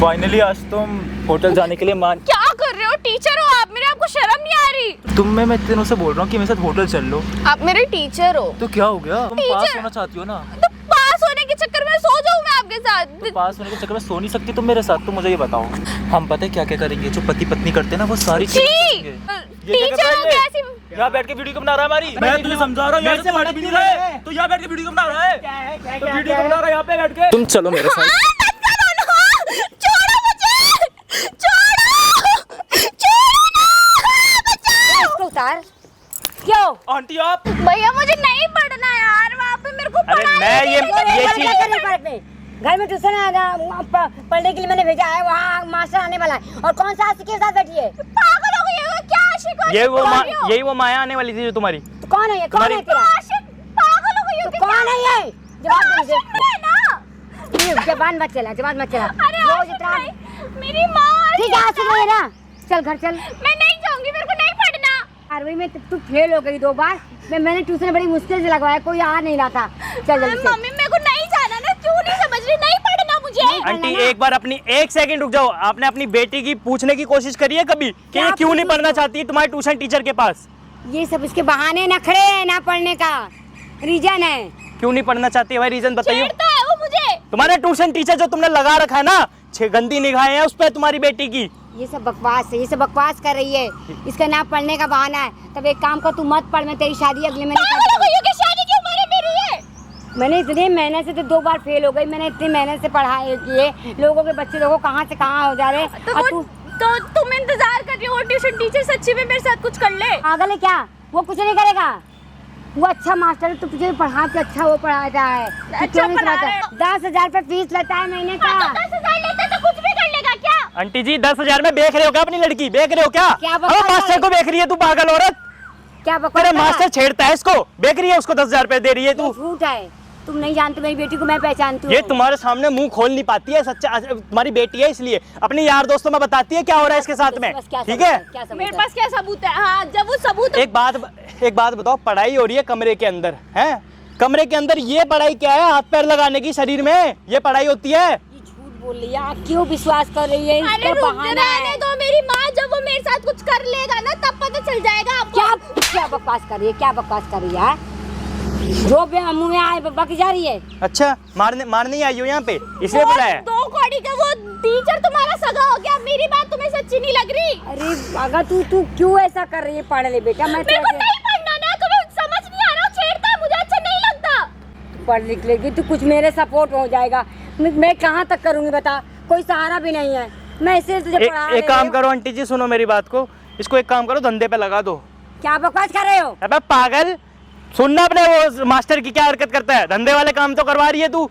Finally आज तुम hotel जाने के लिए मान। क्या कर रहे हो? टीचर हो आप मेरे, आपको शर्म नहीं आ रही? मैं इतने दिनों से बोल रहा हूँ कि मेरे साथ होटल चल लो। आप मेरे टीचर हो तो क्या हो गया? तुम टीचर। पास होना चाहती हो ना? तो पास होने के चक्कर में सो जाऊं मैं आपके साथ? तो पास होने के चक्कर में सो नहीं सकती तुम मेरे साथ? तो मुझे ये बताओ, हम पता है क्या क्या करेंगे? जो पति पत्नी करते हैं ना वो सारी चीजें करेंगे। टीचर हो कैसी? यहाँ बैठ के वीडियो बना रहा है हमारी। मैं तुझे समझा रहा हूँ, यहाँ से बड़ा वीडियो है। तो यहाँ बैठ के वीडियो बना रहा है। तो वीडियो बना रहा है यहाँ पे बैठ के। तुम चलो मेरे साथ। छोड़ो मुझे, छोड़ो उतार। क्यों आंटी आप? भैया मुझे नहीं पढ़ना यार, वहाँ पे मेरे को अरे मैं ये चीज घर में ट्यूशन पढ़ने के लिए मैंने भेजा है, वहाँ मास्टर आने वाला है और कौन सा आशिक के साथ बैठी है? पागल हो गई हो क्या? आशिक यही वो माया आने वाली थी जो तुम्हारी। तो कौन है ये? कौन है तेरा? आशिक पागल हो गई हो तो कौन है ये? जवाब दे है ना? जबान मत चला, जबान मत चला। अरे आशिक नहीं, मेरी माँ। ठीक है आशिक है ना, चल घर चल। मैं नहीं जाऊंगी, मेरे को नहीं पढ़ना। 12वीं में तू फेल हो गई 2 बार। मैंने ट्यूशन बड़ी मुश्किल से लगवाया, कोई आ नहीं रहा था। चल जल्दी से। मम्मी मेरे को नहीं जाना ना, क्यों नहीं समझ रही? नहीं पढ़ना मुझे। आंटी एक बार अपनी 1 सेकंड रुक जाओ। आपने अपनी बेटी की पूछने की कोशिश करी है कभी कि ये क्यों नहीं पढ़ना चाहती है तुम्हारे ट्यूशन टीचर के पास? ये सब इसके बहाने नखरे हैं, ना पढ़ने का रीजन है। क्यों नहीं पढ़ना चाहती है भाई? रीजन बताइए। छेड़ता है वो मुझे। तुम्हारे ट्यूशन टीचर जो तुमने लगा रखा है ना, 6 गंदी निगाहें हैं उस पे तुम्हारी बेटी की। ये सब बकवास है, ये सब बकवास कर रही है। इसका ना पढ़ने का बहाना है। तब एक काम कर, तू मत पढ़, मैं तेरी शादी अगले महीने कर पागल हो गई हो कि शादी की उम्र है मेरी है? मैंने इतने मेहनत से तो 2 बार फेल हो गई। मैंने इतनी मेहनत से पढ़ाई किए, लोगों के बच्चे लोगों कहाँ से कहाँ हो जा रहे। तो तुम इंतजार कर रही हो ट्यूशन टीचर सच्ची में मेरे साथ कुछ कर ले? पागल है क्या? वो कुछ नहीं करेगा। वो अच्छा मास्टर है, तो तुझे पढ़ा के अच्छा वो पढ़ाता है। अच्छा पढ़ा रहा है। 10,000 रुपए फीस लेता है महीने का। 10,000 लेते तो कुछ भी कर लेगा क्या? आंटी जी 10,000 में बेच रहे हो क्या अपनी लड़की? बेच रहे हो क्या? क्या बकवास कर मास्टर को बेच रही है तू, पागल औरत। क्या बकवास मेरे कर रहा है? मास्टर छेड़ता है इसको, बेच रही है उसको 10,000 रुपए दे रही है तू। झूठ है, तुम नहीं जानते मेरी बेटी को, मैं पहचानती हूँ। ये तुम्हारे सामने मुंह खोल नहीं पाती है, सच्चा तुम्हारी बेटी है इसलिए अपने यार दोस्तों में बताती है क्या हो रहा है इसके साथ में। ठीक है, मेरे पास क्या सबूत है? हाँ जब वो सबूत। एक बात बताओ, पढ़ाई हो रही है कमरे के अंदर है? कमरे के अंदर ये पढ़ाई क्या है? हाथ पैर लगाने की शरीर में ये पढ़ाई होती है? ये झूठ बोल रही है, आप क्यों विश्वास कर रही है? अरे इसका रुक बहाना है। रहने दो मेरी माँ, जब वो मेरे साथ कुछ कर लेगा ना तब पता चल जाएगा आपको। क्या बकवास कर रही है? क्या बकवास कर रही है? जो मुंह में आए बक जा रही है। अच्छा मारने ही आई हो यहाँ पे, इसलिए बुलाया? 2 कौड़ी का वो टीचर तुम्हारा सगा हो गया। मेरी बात तुम्हें सच्ची नहीं लग रही? अरे अगर तू क्यों ऐसा कर रही है? पढ़ ले बेटा, मैं मेरे को नहीं पढ़ना ना, तुम्हें समझ नहीं आ रहा? छेड़ता है मुझे, अच्छा नहीं लगता। पढ़ लिख लेगी तो कुछ मेरे सपोर्ट हो जाएगा। मैं कहाँ तक करूँगी बता? कोई सहारा भी नहीं है। मैं इसे तुझे पढ़ा एक काम करो आंटी जी, सुनो मेरी बात को, इसको एक काम करो, धंधे पे लगा दो। क्या बकवास कर रहे हो? अबे पागल, सुनना अपने वो मास्टर की क्या हरकत करता है। धंधे वाले काम तो करवा रही है तू।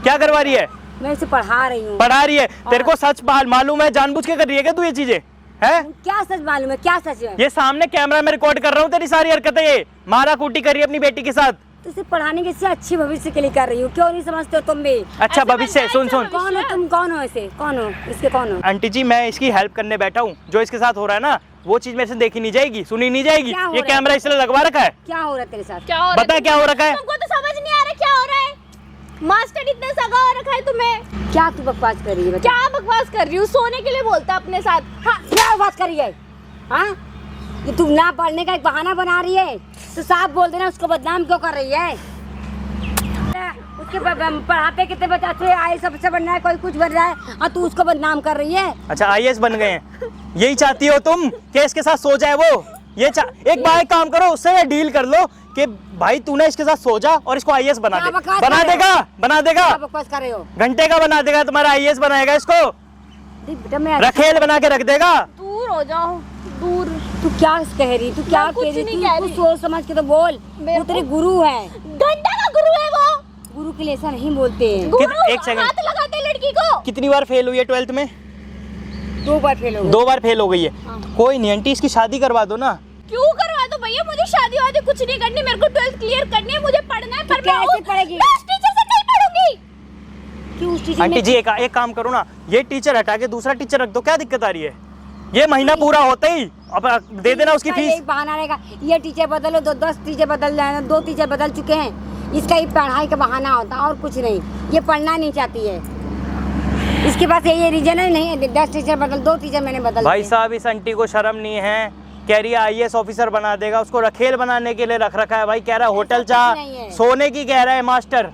क्या करवा रही है? मैं इसे पढ़ा रही हूँ। पढ़ा रही है? तेरे को सच मालूम है? जानबूझ के कर रही है क्या तू ये चीजें? है क्या सच मालूम है? क्या सच है? ये सामने कैमरा में रिकॉर्ड कर रहा हूँ तेरी सारी हरकतें। ये मारा कूटी कर रही है अपनी बेटी के साथ। तो इसे पढ़ाने के से अच्छी भविष्य के लिए कर रही हूँ। क्यों नहीं समझते हो तुम भी? अच्छा भविष्य, सुन कौन हो तुम? कौन हो इसे? कौन हो इसके? कौन हो? आंटी जी मैं इसकी हेल्प करने बैठा हूँ। जो इसके साथ हो रहा है ना वो चीज मेरे से देखी नहीं जाएगी, सुनी नहीं जाएगी। ये कैमरा इसलिए लगवा रखा है। क्या हो रहा है तेरे साथ? क्या हो रहा है? बता क्या हो रखा है? तुमको तो समझ नहीं आ रहा क्या हो रहा है? मास्टर इतना सगा हो रखा है तुम्हें। क्या तू बकवास कर रही है? बता। क्या बकवास कर रही हूँ? सोने के लिए बोलता अपने साथ। हाँ, क्या बात कर रही है? हाँ, ये तू ना पढ़ने का एक बहाना बना रही है तो साफ बोल देना, उसको बदनाम क्यों कर रही है? उसके पढ़ाते कितने बच्चे आए, सबसे बन रहा है, कोई कुछ बन रहा है और तू उसको बदनाम कर रही है। अच्छा IAS बन गए हैं, यही चाहती हो तुम कि इसके साथ सो जाए वो? एक बार एक काम करो, उससे डील कर लो कि भाई तूने इसके साथ सो जा और इसको IAS बना दे। बना देगा। क्या बकवास कर रहे हो? घंटे का बना देगा, तुम्हारा IAS बनाएगा इसको। बेटा मैं रखेल बना के रख देगा। दूर हो जाओ, दूर। तू क्या कह रही? तू क्या कह रही? तू सोच समझ के तो बोल। वो तेरे गुरु है। घंटा का गुरु है वो। गुरु के लिए ऐसा नहीं बोलते हैं। एक सेकंड, हाथ लगाते हैं लड़की को। कितनी बार फेल हुई है 12th में? 2 बार फेल हो गई। 2 बार फेल हो गई है। कोई नहीं आंटी, इसकी शादी करवा दो ना। क्यों करवा दो भैया? मुझे शादी वादी कुछ नहीं करनी, मेरे को 12th क्लियर करनी है, मुझे पढ़ना है। पर कैसे पढ़ेगी? मैं उस टीचर से नहीं पढ़ूंगी। क्यों उस टीचर? आंटी जी एक काम करो ना, ये टीचर हटा के दूसरा टीचर रख दो, क्या दिक्कत आ रही है? ये महीना पूरा होते ही अब दे देना उसकी फीस। एक बहाना रहेगा, ये टीचर बदलो, 10 टीचर बदल जाए। 2 टीचर बदल चुके हैं। इसका ही पढ़ाई का बहाना होता और कुछ नहीं। ये पढ़ना नहीं चाहती है, इसके पास यही रीजन है, नहीं 10 टीचर बदल, 2 टीचर मैंने बदल भाई दिए। साहब इस आंटी को शर्म नहीं है, कह रही है IAS ऑफिसर बना देगा, उसको रखेल बनाने के लिए रख रखा है भाई। कह रहा है होटल चाह नहीं है। सोने की, कह रहा है मास्टर।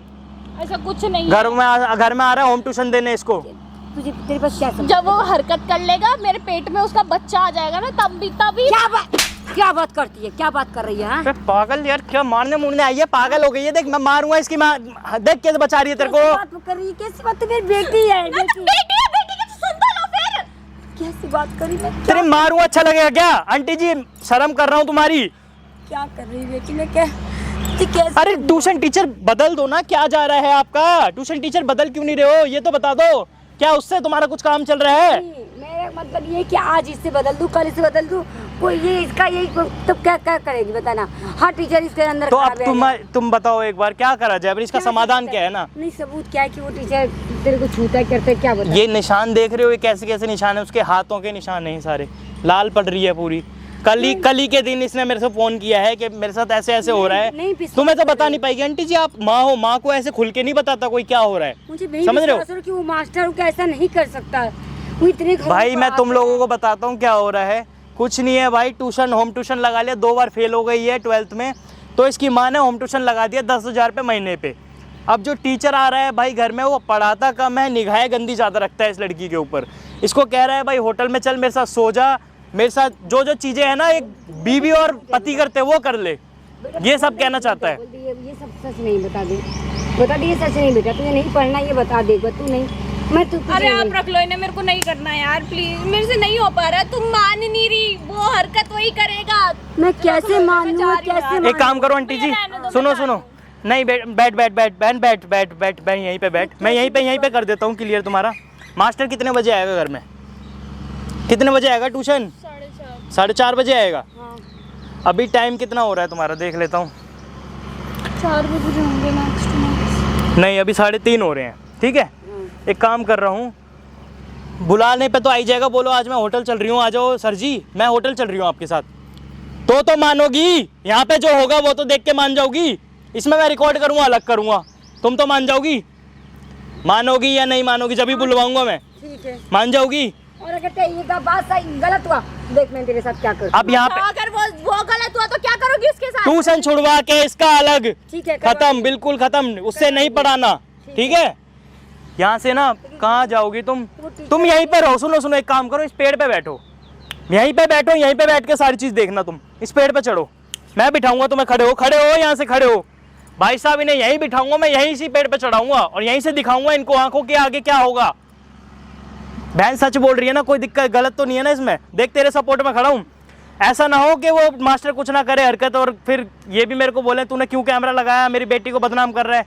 ऐसा कुछ नहीं घर है। में आ रहा है होम ट्यूशन देने इसको। तुझे तेरे पास क्या समझ? जब वो हरकत कर लेगा मेरे पेट में उसका बच्चा आ जाएगा ना, तभी क्या बात करती है, क्या बात कर रही है? हाँ? अबे पागल यार, क्या मारने मुड़ने आई है, पागल हो गई है। देख मैं मारूंगा इसकी माँ, देख कैसे बचा रही है तेरे को। कैसी बात कर रही है? कैसी बात? तो मेरी बेटी है, बेटी। बेटी की तो सुन तो लो फिर। कैसी बात करी मैं? तेरे मारूंगा अच्छा लगेगा क्या? आंटी जी शर्म कर रहा हूँ तुम्हारी। क्या कर रही है बेटी? मैं क्या कैसे? अरे ट्यूशन टीचर बदल दो ना, क्या जा रहा है आपका? ट्यूशन टीचर बदल क्यों नहीं रहे हो, ये तो बता दो। क्या उससे तुम्हारा कुछ काम चल रहा है? मेरा मतलब ये कि आज इससे बदल दूं, कल इससे बदल दूं, कोई ये इसका यही तो क्या क्या करेगी बताना? हर टीचर इसके अंदर तो अब खराब है। तुम बताओ एक बार क्या करा जाए, इसका क्या समाधान सबूत क्या है ना? नहीं सबूत क्या है कि वो टीचर तेरे को छूता करते है, क्या बता? ये निशान देख रहे हो, ये कैसे कैसे निशान है, उसके हाथों के निशान है सारे, लाल पड़ रही है पूरी। कल ही के दिन इसने मेरे से फोन किया है कि मेरे साथ ऐसे ऐसे हो रहा नहीं, है। विश्वास तुम्हें तो कर बता नहीं पाएगी आंटी जी, आप माँ हो, माँ को ऐसे खुल के नहीं बताता कोई क्या हो रहा है। मुझे नहीं समझ रहे हो? विश्वास कि वो मास्टर को ऐसा नहीं कर सकता। वो इतने घरों भाई को मैं आता तुम है। लोगों को बताता हूँ क्या हो रहा है। कुछ नहीं है भाई, ट्यूशन होम ट्यूशन लगा लिया, 2 बार फेल हो गई है 12th में, तो इसकी माँ ने होम ट्यूशन लगा दिया 10,000 रुपये महीने पे। अब जो टीचर आ रहा है भाई घर में, वो पढ़ाता कम है, निगाहें गंदी ज़्यादा रखता है इस लड़की के ऊपर। इसको कह रहा है भाई होटल में चल मेरे साथ सो जा, मेरे साथ जो जो चीज़ें हैं ना एक बीवी और पति करते वो कर ले, ये सब कहना चाहता है। ये सब सच नहीं, बता दे ये सच नहीं बेटा, तुझे नहीं पढ़ना, ये बता दे तू नहीं। मैं तू अरे आप रख लो इन्हें, मेरे को नहीं करना यार प्लीज, मेरे से नहीं हो पा रहा। तुम मान नहीं रही, वो हरकत वही करेगा। मैं कैसे मान लूं, कैसे? एक काम करो आंटी जी, सुनो नहीं, बैठ मैं यहीं पे बैठ, मैं यहीं पे कर देता हूँ क्लियर तुम्हारा। मास्टर कितने बजे आएगा घर में? कितने बजे आएगा ट्यूशन? 4:30 बजे आएगा। हाँ। अभी टाइम कितना हो रहा है तुम्हारा, देख लेता हूँ। 4 बजे होंगे मैक्स। नहीं अभी 3:30 हो रहे हैं, ठीक है। एक काम कर रहा हूँ, बुलाने पे तो आई जाएगा, बोलो आज मैं होटल चल रही हूँ, आ जाओ सर जी मैं होटल चल रही हूँ आपके साथ, तो मानोगी। यहाँ पे जो होगा वो तो देख के मान जाओगी, इसमें मैं रिकॉर्ड करूँगा, अलग करूँगा, तुम तो मान जाओगी। मानोगी या नहीं मानोगी, जब भी बुलवाऊंगा मैं, ठीक है मान जाओगी। और अगर ये बात सही गलत हुआ, देख मैं तेरे साथ क्या करूँ। अब यहाँ पे अगर वो गलत हुआ तो क्या करोगी उसके साथ? ट्यूशन छुड़वा के इसका अलग, ठीक है खत्म, बिल्कुल खत्म, उससे नहीं पढ़ाना, ठीक है। यहाँ से ना कहाँ जाओगी तुम यहीं पे रहो। सुनो एक काम करो, इस पेड़ पे बैठो, यहीं पे बैठो, यहीं पे बैठ के सारी चीज देखना। तुम इस पेड़ पे चढ़ो, मैं बिठाऊंगा तुम्हें, खड़े हो यहाँ से खड़े हो। भाई साहब इन्हें यहीं बिठाऊंगा मैं, यहीं इसी पेड़ पे चढ़ाऊंगा और यहीं से दिखाऊंगा इनको आंखों के आगे क्या होगा। बहन सच बोल रही है ना, कोई दिक्कत गलत तो नहीं है ना इसमें? देख तेरे सपोर्ट में खड़ा हूँ, ऐसा ना हो कि वो मास्टर कुछ ना करे हरकत और फिर ये भी मेरे को बोले तूने क्यों कैमरा लगाया, मेरी बेटी को बदनाम कर रहा है,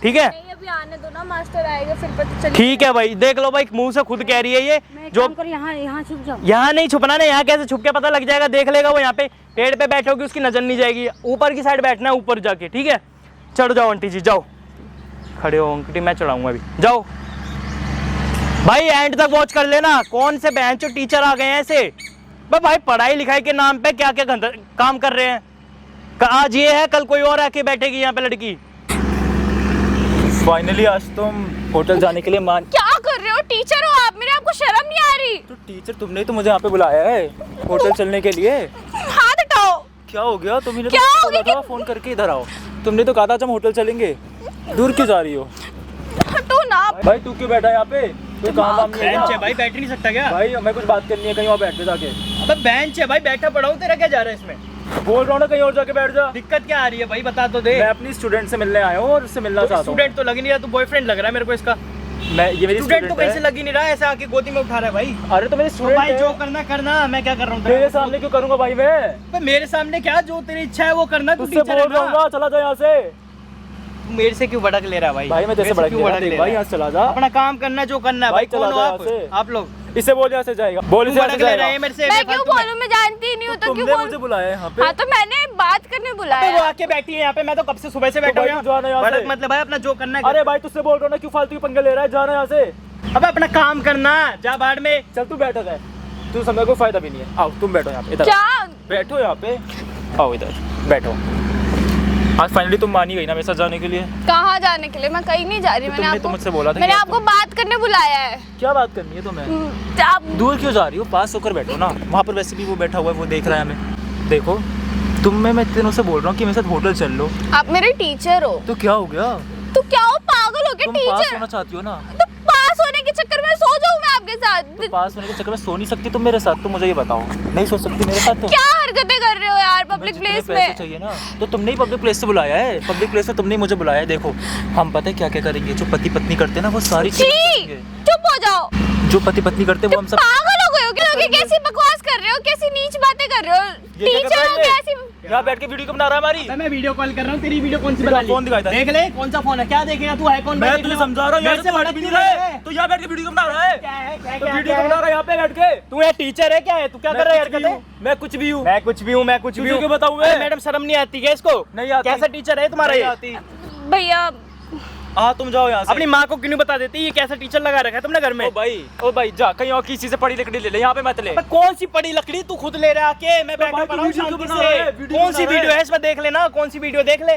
ठीक है। नहीं अभी आने दो ना, मास्टर आएगा फिर पता चलेगा। ठीक है भाई, देख लो भाई, मुंह से खुद कह रही है ये जो। यहाँ छुप जाओ। यहाँ नहीं छुपना ना, यहाँ कैसे छुप के पता लग जाएगा, देख लेगा वो। यहाँ पे पेड़ पे बैठोगी उसकी नजर नहीं जाएगी, ऊपर की साइड बैठना है, ऊपर जाके, ठीक है। चढ़ जाओ आंटी जी, जाओ, खड़े हो आंटी, मैं चढ़ाऊंगा अभी, जाओ भाई, एंड तक वॉच कर लेना। कौन से बहन चो टीचर आ गए हैं ऐसे भाई, पढ़ाई लिखाई के नाम पे क्या क्या काम कर रहे हैं। आज ये है, कल कोई और आके बैठेगी यहाँ पे लड़की। फाइनली आज तुम होटल जाने के लिए मान। क्या कर रहे हो? टीचर हो आप मेरे, आपको शर्म नहीं आ रही? तो टीचर तुमने तो मुझे यहाँ पे बुलाया है होटल चलने के लिए। हाथ हटाओ। क्या हो गया? तुम्हें तो क्या हो बोला गया? था फोन करके इधर आओ, तुमने तो कहा था हम होटल चलेंगे, दूर क्यों जा रही हो? हटो ना। भाई तू क्यों बैठा है यहाँ पे? कोई काम वाम नहीं है बेंच है क्या? भाई, बैठ नहीं सकता क्या? भाई हमें कुछ बात करनी है, कहीं और बैठ के जाके। अबे बेंच है भाई, बैठा पड़ा हूँ, तेरा क्या जा रहा है इसमें? बोल रहा हूँ ना, कहीं और जाके बैठ जा। दिक्कत क्या आ रही है भाई, बता तो दे। मैं अपनी स्टूडेंट से मिलने आया हूँ और उससे मिलना चाहता हूँ। स्टूडेंट तो लग नहीं रहा, तू बॉयफ्रेंड लग रहा है मेरे को इसका। ये मेरी स्टूडेंट तो स्टूडेंट कहीं से है। लग ही नहीं रहा, ऐसे आके गोदी में उठा रहा है भाई। अरे तो मेरी तो स्टूडेंट भाई है। जो करना करना, मैं क्या कर रहा हूँ? मेरे सामने क्यों करूँगा भाई मैं? तो मेरे सामने क्या, जो तेरी इच्छा है वो करना। तू तुझसे टीचर है बोल रहा ना। हूँ, चला जा यहाँ से। तू मेरे से क्यों भड़क ले रहा है भाई? भाई मैं तेरे से भड़क क्यों ले रहा भड़क ले भाई, रहा यहाँ है? से चला जा। अपना काम करना जो करना है भाई। भाई, चला कौन हो जा आप? यहाँ से। आप लोग इससे बोल यहाँ से जाएगा, बोल इसे क्यों यहाँ से भड़क ले रहा जाएगा। है मेरे से? मैं क्यों बोलूं? मैं जानती ही नहीं हूँ तो क्यों तुमने मुझे बोलूं? बुलाया है यहाँ पे। हाँ तो मैंने बात करने अबे वो बुलाया। आके बैठी है यहाँ पे, मैं तो कब से सुबह से बैठा भाई हूँ तू जाना यहाँ भड़क से। मतलब भाई, अपना जो करना है अरे भाई तुझसे बोल रहा हूँ ना, क्यों फालतू के पंगे ले रहा है? जाना यहाँ से। अबे अपना काम करना, जा बाहर में। चल तू बैठा है, तू समय कोई फायदा भी नहीं है। आओ तुम बैठो यहाँ पे, इधर क्या? बैठो यहाँ पे, आओ इधर बैठो। आज फाइनली तुम मान ही गई ना मेरे साथ जाने के लिए। कहाँ जाने के लिए? मैं कहीं नहीं जा रही। तुमने तो मुझसे बोला था मैंने कि आपको बात करने बुलाया है। क्या बात करनी है तुम्हें? आप दूर क्यों जा रही हो? पास होकर बैठो ना, वहाँ पर वैसे भी वो बैठा हुआ है, वो देख रहा है हमें। देखो मैं इतने दिनों से बोल रहा हूँ कि मेरे साथ होटल चल लो। आप मेरे टीचर हो। तो क्या हो गया? तो क्या हो, पागल हो गया? तुम पास टीचर होना चाहती हो ना? तो पास होने के चक्कर में सो जाऊं मैं आपके साथ? तो पास होने के चक्कर में सो नहीं सकती तुम मेरे साथ? तो मुझे ये बताओ, नहीं सो सकती मेरे साथ? तो क्या हरकतें कर रहे हो यार पब्लिक जितने प्लेस पैसे में? चाहिए ना, तो तुमने ही पब्लिक प्लेस से बुलाया है। पब्लिक प्लेस से तुमने ही मुझे बुलाया है। देखो हम पता है क्या क्या करेंगे, जो पति पत्नी करते हैं ना वो सारी चीजें छी, करेंगे। चुप हो जाओ। जो पति पत्नी करते हैं वो हम सब। पागल हो गए हो क्या? कैसी बकवास कर रहे हो, कैसी नीच बातें कर रहे हो? ये क्या कर टीचर रहा हो है? कैसी? यहाँ बैठ के वीडियो क्यों बना रहा है हमारी? मैं वीडियो कॉल कर रहा हूँ, तेरी वीडियो कौन सी बना ली? फोन दिखाई था। देख ले कौन सा फोन है, क्या देखेगा तू? है कौन? मैं तुझे समझा रहा हूँ, यहाँ से बड़ा भी नहीं रहा है। तो यहाँ बैठ के वीडियो क्यों बना रहा है? क्या है क्या तो वीडियो क्यों बना रहा है यहाँ पे बैठ के? तू है टीचर है क्या है? तू क्या कर रहा है हरकतें? मैं कुछ भी हूँ। मैं कुछ भी हूँ, मैं कुछ भी तुझे हूँ। क्यों बताऊँ मैं? अरे मैडम शर्म नहीं आती क्या इसको? नहीं आती। कैसा टीचर है तुम्हारा नहीं ये? आती। भैया हाँ तुम जाओ यहाँ से। अपनी माँ को क्यों नहीं बता देती ये कैसा टीचर लगा रखा है तुमने घर में? ओ भाई जा कहीं और किसी से पड़ी लकड़ी ले ले, यहाँ पे मत ले। अबे कौन सी पड़ी लकड़ी तू खुद ले रहा आके? मैं बैठा भाई, पड़ा हूँ वीडियो क्यों शांति बना रहा है? से। वीडियो कौन सी बना रहा है? वीडियो है इसमें? देख लेना कौन सी वीडियो, देख ले।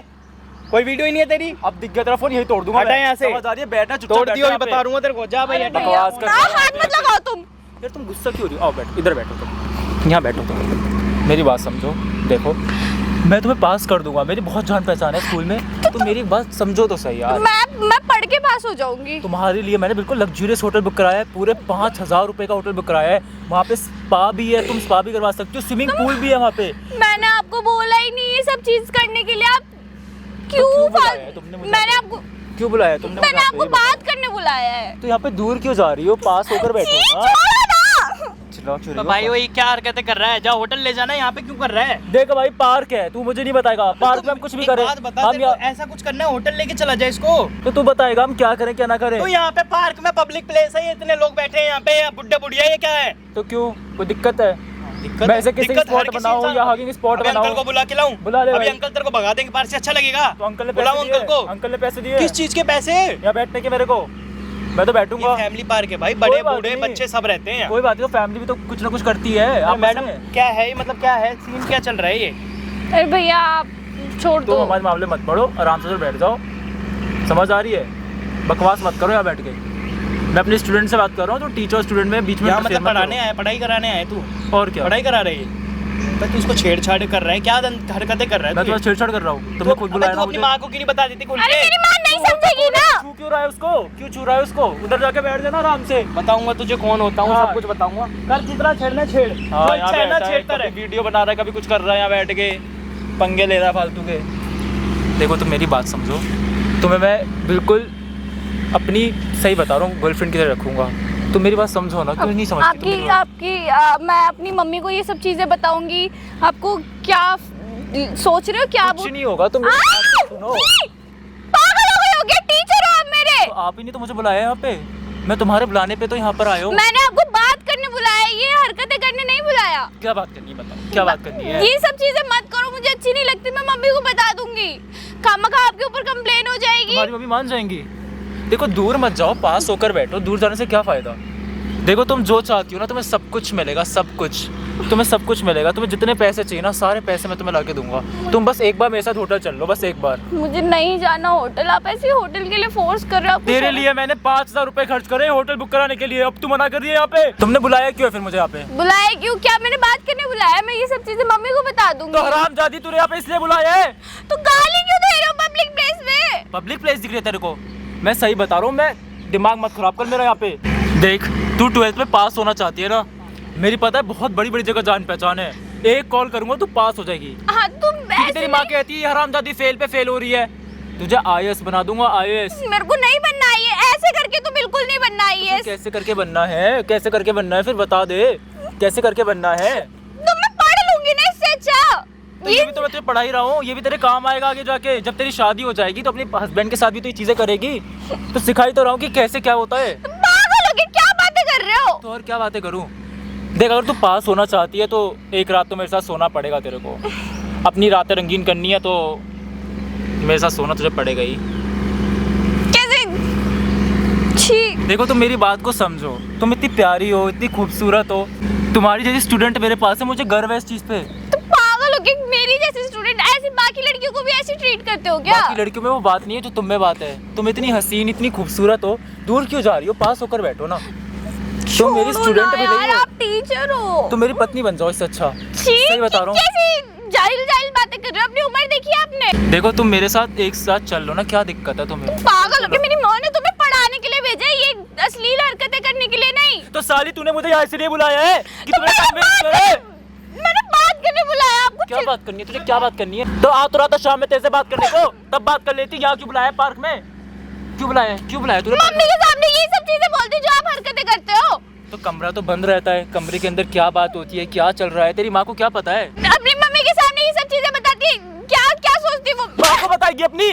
कोई वीडियो ही नहीं है तेरी। अब दिख गया तेरा फोन, यही तोड़ दूंगा हटा मैं। यहाँ से। समझ आ रही है? बैठना चुपचाप तोड़ बैठो दियो, अभी यहाँ पे। बता दूंगा तेरे को। जा भाई हटा। बकवास कर। हाथ मत लगाओ तुम। यार तुम गुस्सा क्यों हो रही हो? आओ बैठ, इधर बैठो तुम, यहाँ बैठो तुम। मेरी बात समझो। देखो मैं तुम्हें पास कर दूंगा, मेरी बहुत जान पहचान है स्कूल में, तो मेरी बात समझो तो सही यार। मैं पढ़ के पास हो जाऊंगी। तुम्हारे लिए मैंने बिल्कुल लग्जूरियस होटल बुक कराया है, पूरे 5,000 रुपए का होटल बुक कराया है। वहाँ पे स्पा भी है, तुम स्पा भी करवा सकती हो, स्विमिंग पूल भी है वहाँ पे। मैंने आपको बोला ही नहीं ये सब चीज करने के लिए। आप क्यों क्यों बुलाया है तुमने मुझे? मैंने आपको क्यों बुलाया तुमने? मैंने आपको बात करने बुलाया है। तो यहाँ पे दूर क्यों जा रही हो? पास होकर बैठो छी, ना। छोड़ो ना। चलो चुरी भाई वो ये क्या हरकतें कर रहा है? जा होटल ले जाना, यहाँ पे क्यों कर रहा है? देखो भाई पार्क है, तू मुझे नहीं बताएगा। पार्क में हम कुछ भी करें। बात बता, हम तेरे को ऐसा कुछ करना है होटल लेके चला जाए इसको। तो तू बताएगा हम क्या करें क्या ना करें। तो यहाँ पे पार्क में पब्लिक प्लेस है, ये इतने लोग बैठे हैं यहाँ पे, बुड्ढे बुढ़िया, ये क्या है? तो क्यों कोई दिक्कत है? दिक्कत मैं ऐसे किसी दिक्कत स्पॉट हर किसी बनाऊं इंसान या को। हगिंग स्पॉट अभी अंकल बनाऊं? को बुला के लाऊं? बुला ले अभी भाई। अंकल तेरे को भगा देंगे बाहर से, अच्छा लगेगा? तो अंकल ने बुलाओ पैसे दिए? अंकल को। अंकल ने पैसे दिए? किस चीज के पैसे? यहाँ बैठने के मेरे को? मैं तो बैठूंगा। फैमिली पार्क है भाई, बड़े बात बूढ़े नहीं। बच्चे सब रहते हैं। कोई बात नहीं, तो फैमिली भी तो कुछ ना कुछ करती है। आप मैडम में। क्या है ये? मतलब क्या है सीन, क्या चल रहा है ये? अरे भैया आप छोड़ तो दो। हमारे मामले मत पढ़ो, आराम से बैठ जाओ। समझ आ रही है? बकवास मत करो यहाँ बैठ के। मैं अपने स्टूडेंट से बात कर रहा हूँ, तो टीचर स्टूडेंट में बीच में यहाँ interfere मतलब मत पढ़ाने करो। आया, पढ़ाई कराने आया तू? और क्या? पढ़ाई करा रही है तो तू इसको छेड़छाड़ कर रहा है, क्या हरकतें कर रहा है मैं तू? तुम्हें छेड़छाड़ कर रहा हूँ, तुमने खुद बुलाया ना अपनी मुझे। माँ को क्यों नहीं बता देती खुल अरे के? मेरी माँ नहीं समझेगी ना। छू क्यों रहा है उसको? क्यों छू रहा है उसको? उधर जाके बैठ जाना आराम से। बताऊंगा तुझे कौन होता हूँ, हाँ। सब कुछ बताऊंगा। कर जितना छेड़ना छेड़, जो हाँ, यहाँ इच्छा है ना बैठा है, छेड़ता कभी रहे। वीडियो बना रहा है, कभी कुछ कर रहा है, यहाँ बैठ के पंगे ले रहा है फालतू के। देखो तुम मेरी बात समझो, तुम्हें मैं बिल्कुल अपनी सही बता रहा हूँ, गर्लफ्रेंड की तरह रखूंगा। तुम मेरी बात समझो ना, क्यों नहीं समझती तुम मेरी बात? मैं अपनी मम्मी को ये सब चीजें बताऊंगी। आपको क्या सोच रहे हो? क्या कुछ नहीं होगा, तुम मेरी बात सुनो। पागल हो गए हो क्या? टीचर हो आप मेरे। तो आप ही ने तो मुझे बुलाया है यहाँ पे, मैं तुम्हारे बुलाने पे तो यहाँ पर आया हूँ। मैंने आपको बात करने बुलाया, ये हरकतें करने नहीं बुलाया। क्या बात करनी है बताओ, क्या बात करनी है? ये सब चीजें मत करो, मुझे अच्छी नहीं लगती। मैं मम्मी को बता दूंगी, खामखा आपके ऊपर कंप्लेन हो जाएगी। तुम्हारी मम्मी मान जाएंगी? देखो दूर मत जाओ, पास होकर बैठो। दूर जाने से क्या फायदा? देखो तुम जो चाहती हो ना, तुम्हें सब कुछ मिलेगा, सब कुछ तुम्हें सब कुछ मिलेगा। तुम्हें जितने पैसे चाहिए ना, सारे पैसे मैं तुम्हें ला के दूंगा। तुम बस एक बार मेरे साथ होटल चल लो, बस एक बार। मुझे नहीं जाना होटल। आप ऐसे होटल के लिए फोर्स कर रहे हो। आपको तेरे शर्म- लिए मैंने 5,000 रुपए खर्च करे होटल बुक कराने के लिए, अब तू मना कर रही है यहाँ पे। तुमने बुलाया क्यों है फिर मुझे यहाँ पे? बुलाया क्यों? क्या मैंने बात करने बुलाया? मैं ये सब चीजें मम्मी को बता दूंगी। तो हरामजादी तूने यहाँ पे इसलिए बुलाया है? तो गाली क्यों दे रहे हो पब्लिक प्लेस में? पब्लिक प्लेस दिख रही है तेरे को? मैं सही बता रहा हूँ, मैं दिमाग मत खराब कर मेरा यहाँ पे। देख तू 12th में पास होना चाहती है ना, मेरी पता है बहुत बड़ी बड़ी जगह जान पहचान है। एक कॉल करूंगा तू पास हो जाएगी। हाँ तुम क्योंकि ऐसे तेरी माँ कहती है हरामजादी फेल पे फेल हो रही है। तुझे IAS बना दूंगा, IAS। मेरे को नहीं बनना है ये। ऐसे करके तो बिल्कुल नहीं बनना है ये। कैसे करके बनना है? कैसे करके बनना है फिर बता दे, कैसे करके बनना है? तो मैं पढ़ लूंगी ना इससे अच्छा। तो ये भी तो मैं तुझे पढ़ा ही रहा हूँ, ये भी तेरे काम आएगा आगे जाके। जब तेरी शादी हो जाएगी तो अपने हस्बैंड के साथ भी तो ये चीजें करेगी। तो सिखाई तो रहा हूँ कि कैसे क्या होता है। तुम पागल हो गए, क्या बातें कर रहे हो? तो और क्या बातें करूँ? देख अगर तू पास होना चाहती है तो एक रात तो मेरे साथ सोना पड़ेगा तेरे को। अपनी रातें रंगीन करनी है तो मेरे साथ सोना तुझे पड़ेगा ही। कैसे? छी। देखो तुम मेरी बात को समझो, तुम इतनी प्यारी हो, इतनी खूबसूरत हो, तुम्हारी जैसी स्टूडेंट मेरे पास है, मुझे गर्व है इस चीज़ पे। तुम पागल हो गए? मेरी जैसी स्टूडेंट ऐसी कि बाकी लड़कियों को भी ऐसे ट्रीट करते हो क्या? बाकी लड़कियों में वो बात नहीं है जो तुम में बात है। तुम इतनी हसीन, इतनी खूबसूरत हो, दूर क्यों जा रही हो? पास होकर बैठो ना। तुम मेरी छोड़ो स्टूडेंट ना भी यार, नहीं हो, आप टीचर हो। तुम मेरी पत्नी बन जाओ, इससे अच्छा। छी, सही बता रहा हूँ। कैसी जाहिल जाहिल बातें कर रहे हो? अपनी उम्र देखी है आपने? देखो तुम मेरे साथ एक साथ चल लो ना, क्या दिक्कत है तुम्हें? पागल हो गए? मेरी माँ ने तुम्हें पढ़ाने के लिए भेजा है, ये अश्लील हरकतें करने के लिए नहीं। तो साली तूने मुझे यहाँ इसलिए बुलाया है कि तुम्हें कन्विंस करे। मैंने बात करने बुलाया आपको। क्या बात करनी है तुझे? क्या बात करनी है? तो आ तो रहा था शाम में तेरे से बात करने को, तब बात कर लेती। यहाँ क्यों बुलाया? पार्क में क्यों बुलाया? क्यों बुलाया तूने? मम्मी के सामने यही सब चीजें बोलती हो जो आप हरकतें करते हो। तो कमरा तो बंद रहता है, कमरे के अंदर क्या बात होती है, क्या चल रहा है, तेरी माँ को क्या पता है? अपनी मम्मी के सामने ये सब चीजें बताती है, क्या क्या सोचती वो? माँ को बताएगी अपनी?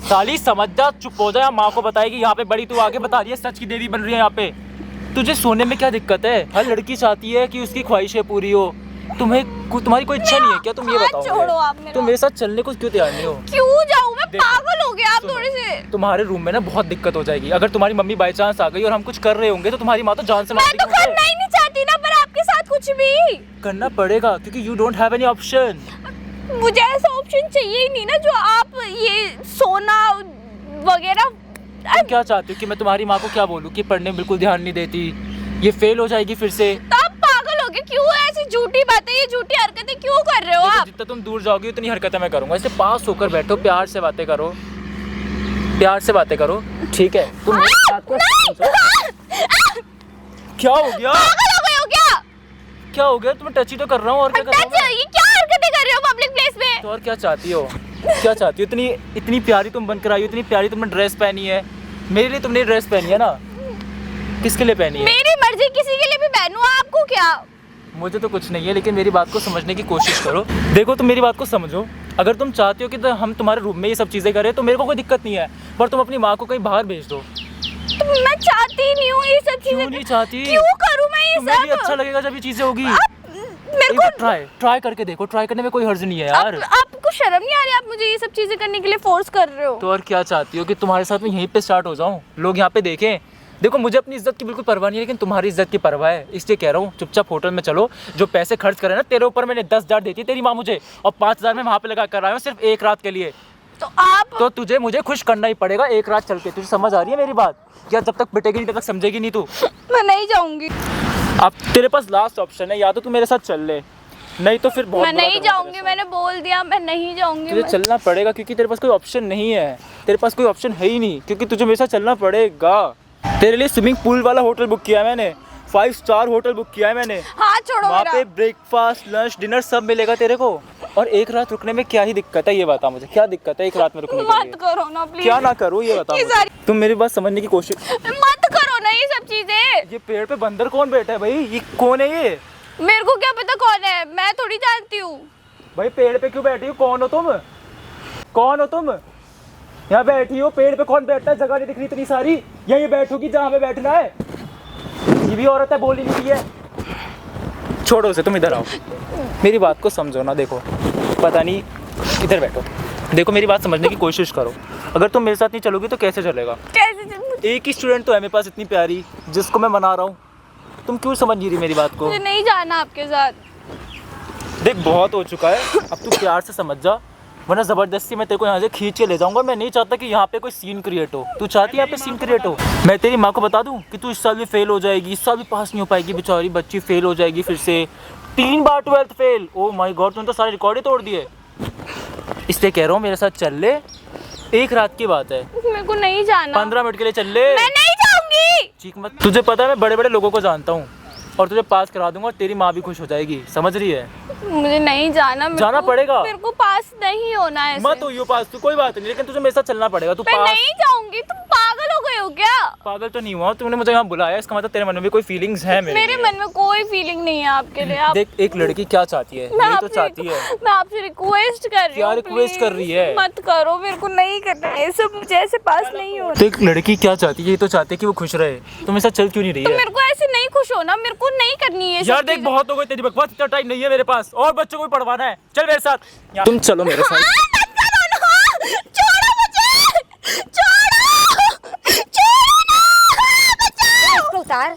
साली समझ जा, चुप हो जा। माँ को बताएगी? यहाँ पे बड़ी तू आगे बता रही है, सच की देवी बन रही है यहाँ पे। तुझे सोने में क्या दिक्कत है? हर लड़की चाहती है कि उसकी ख्वाहिशें पूरी हो। तुम्हारी कोई इच्छा नहीं है क्या? तुम ये हाथ बताओ छोड़ो मुझे। आप मेरा। तुम मेरे साथ चलने को क्यों तैयार नहीं हो? क्यों जाऊँ मैं? देखो, पागल हो गया आप सुनो, थोड़े से। तुम्हारे रूम में ना बहुत दिक्कत हो जाएगी। अगर तुम्हारी मम्मी बाई चांस आ गई और हम कुछ कर रहे होंगे तो तुम्हारी माँ तो जान से मार मैं तो देगी मुझे। करना ही नहीं चाहती ना, पर आपके साथ कुछ भी करना पड़ेगा क्योंकि you don't have any option. मुझे ऐसा ऑप्शन चाहिए ही नहीं ना जो आप ये सोना वगैरह। तुम क्या चाहती हो कि मैं तुम्हारी माँ को क्या बोलूँ कि पढ़ने में बिल्कुल ध्यान नहीं देती, ये फेल हो जाएगी फिर से? तो आप पागल हो गए? क्यों ऐसी झूठी बातें, ये झूठी हरकतें क्यों कर रहे हो देखो, आप? जितना तुम दूर जाओगी उतनी हरकतें मैं करूंगा। ऐसे पास होकर बैठो, प्यार से बातें करो, प्यार से बातें करो, ठीक है? तुम मेरी बात को समझो। क्या हो गया? पागल हो गए हो क्या? क्या हो गया? तुम्हें टच ही तो कर रहा हूँ, और क्या कर रहा हूँ मैं? ये क्या हरकतें कर रहे हो पब्लिक प्लेस में? तो और क्या चाहती हो? क्या चाहती हो? इतनी इतनी प्यारी तुम बनकर आई हो, इतनी प्यारी तुमने ड्रेस पहनी है। मेरे लिए तुमने ड्रेस पहनी है ना? किसके लिए पहनी है? मेरी मर्जी, किसी के लिए भी पहनूं, आपको क्या? मुझे तो कुछ नहीं है, लेकिन मेरी बात को समझने की कोशिश करो। देखो तुम मेरी बात को समझो। अगर तुम चाहती हो कि हम तुम्हारे रूम में ये सब चीज़ें करें तो मेरे को कोई दिक्कत नहीं है, पर तुम अपनी माँ को कहीं बाहर भेज दो। तो मैं चाहती ही नहीं हूँ ये सब चीजें। क्यों नहीं चाहती? क्यों करूँ मैं ये तुम्हें भी सब? अच्छा लगेगा जब ये चीज़ें होगी। मेरे को ट्राई करके देखो, ट्राई करने में कोई हर्ज नहीं है यार। आपको शर्म नहीं आ रही? आप मुझे ये सब चीजें करने के लिए फोर्स कर रहे हो। तो और क्या चाहती हो कि तुम्हारे साथ में यहीं पे स्टार्ट हो जाऊं, लोग यहाँ पे देखें? देखो मुझे अपनी इज्जत की बिल्कुल परवाह नहीं है, लेकिन तुम्हारी इज्जत की परवाह है, इसलिए कह रहा हूँ चुपचाप होटल में चलो। जो पैसे खर्च करे ना तेरे ऊपर, मैंने 10,000 देती है तेरी माँ मुझे, और 5,000 में वहाँ पे लगा कर आया हूँ सिर्फ एक रात के लिए। तो आप तो तुझे मुझे खुश करना ही पड़ेगा एक रात चल के। तुझे समझ आ रही है मेरी बात? या जब तक पिटेगी नहीं तब तक समझेगी नहीं तू? मैं नहीं जाऊंगी। अब तेरे पास लास्ट ऑप्शन है, या तो तू मेरे साथ चल ले, नहीं तो फिर बहुत मैं बुरा नहीं करूंगा जाऊंगी, तेरे साथ। मैंने बोल दिया मैं नहीं जाऊंगी। तुझे चलना पड़ेगा क्योंकि तेरे पास कोई ऑप्शन नहीं है। तेरे पास कोई ऑप्शन है ही नहीं, क्योंकि तुझे मेरे साथ चलना पड़ेगा। तेरे लिए स्विमिंग पूल वाला होटल बुक किया है मैंने, 5 स्टार होटल बुक किया है मैंने। हाथ छोड़ो वहाँ मेरा। पे ब्रेकफास्ट, लंच, डिनर सब मिलेगा तेरे को। और एक रात रुकने में क्या ही दिक्कत है ये बता मुझे? क्या दिक्कत है एक रात में रुकने के मत लिए? करो ना प्लीज। क्या ना करो ये बता ये मुझे। सारी- तुम मेरी बात समझने की कोशिश। मत करो ना ये सब चीजें। ये पेड़ पे बंदर कौन बैठा है भाई? ये कौन है ये? मेरे को क्या पता कौन है, मैं थोड़ी जानती हूँ। भाई पेड़ पे क्यों बैठी हो? कौन हो तुम? कौन हो तुम? यहाँ बैठी हो, पेड़ पे कौन बैठता है? जगह नहीं दिख रही इतनी सारी, यहीं बैठोगी जहाँ हमें बैठना है। ये भी औरत है, बोली नहीं है। छोड़ो उसे, तुम इधर आओ, मेरी बात को समझो ना। देखो पता नहीं, इधर बैठो, देखो मेरी बात समझने की कोशिश करो। अगर तुम मेरे साथ नहीं चलोगी तो कैसे चलेगा? कैसे? एक ही स्टूडेंट तो है मेरे पास इतनी प्यारी, जिसको मैं मना रहा हूँ। तुम क्यों समझ नहीं रही मेरी बात को? मुझे नहीं जाना आपके साथ। देख बहुत हो चुका है, अब तू प्यार से समझ जा, वरना ज़बरदस्ती मैं तेरे को यहाँ से खींच के ले जाऊंगा। मैं नहीं चाहता कि यहाँ पे कोई सीन क्रिएट हो। तू चाहती है यहाँ पे सीन क्रिएट हो? मैं तेरी माँ को बता दूँ कि तू इस साल भी फेल हो जाएगी, इस साल भी पास नहीं हो पाएगी, बेचारी बच्ची फेल हो जाएगी फिर से, 3 बार 12th fail. Oh my God, तूने तो सारे रिकॉर्ड ही तोड़ दिए। इसलिए कह रहा हूँ मेरे साथ चल ले, एक रात की बात है, मेरे को नहीं जाना। 15 मिनट के लिए चल ले। मैं नहीं जाऊंगी। चीख मत। तुझे पता है मैं बड़े बड़े लोगों को जानता हूँ, और तुझे पास करा दूंगा और तेरी माँ भी खुश हो जाएगी, समझ रही है? मुझे नहीं जाना। जाना पड़ेगा। मेरे को पास नहीं होना है। मत हो पास, तू कोई बात नहीं, लेकिन तुझे मेरे साथ चलना पड़ेगा। तू मैं पास। नहीं जाऊंगी। तुम पागल हो गए हो क्या? पागल तो नहीं हुआ, तुमने मुझे यहाँ बुलाया, इसका मतलब तेरे मन में भी कोई फीलिंग्स है मेरे मेरे लिए। मन में कोई फीलिंग नहीं है आपके लिए। आप देख एक लड़की क्या चाहती है, मैं यही तो चाहती है। मैं आपसे रिक्वेस्ट कर रही क्या हूँ। रिक्वेस्ट कर रही है? मत करो, मेरे को नहीं करना है सब, मुझे ऐसे पास नहीं हो। तो एक लड़की क्या चाहती है, यही तो चाहती है कि वो खुश रहे। तुम मेरे साथ चल क्यों नहीं रही तो है? मेरे को ऐसे नहीं खुश होना, मेरे को नहीं करनी है। यार देख बहुत हो गई तेरी बकवास, इतना टाइम नहीं है मेरे पास, और बच्चों को भी पढ़वाना है। चल मेरे साथ, तुम चलो मेरे साथ। छोड़ो मुझे, छोड़ो, छोड़ो ना, बचाओ। इसको उतार,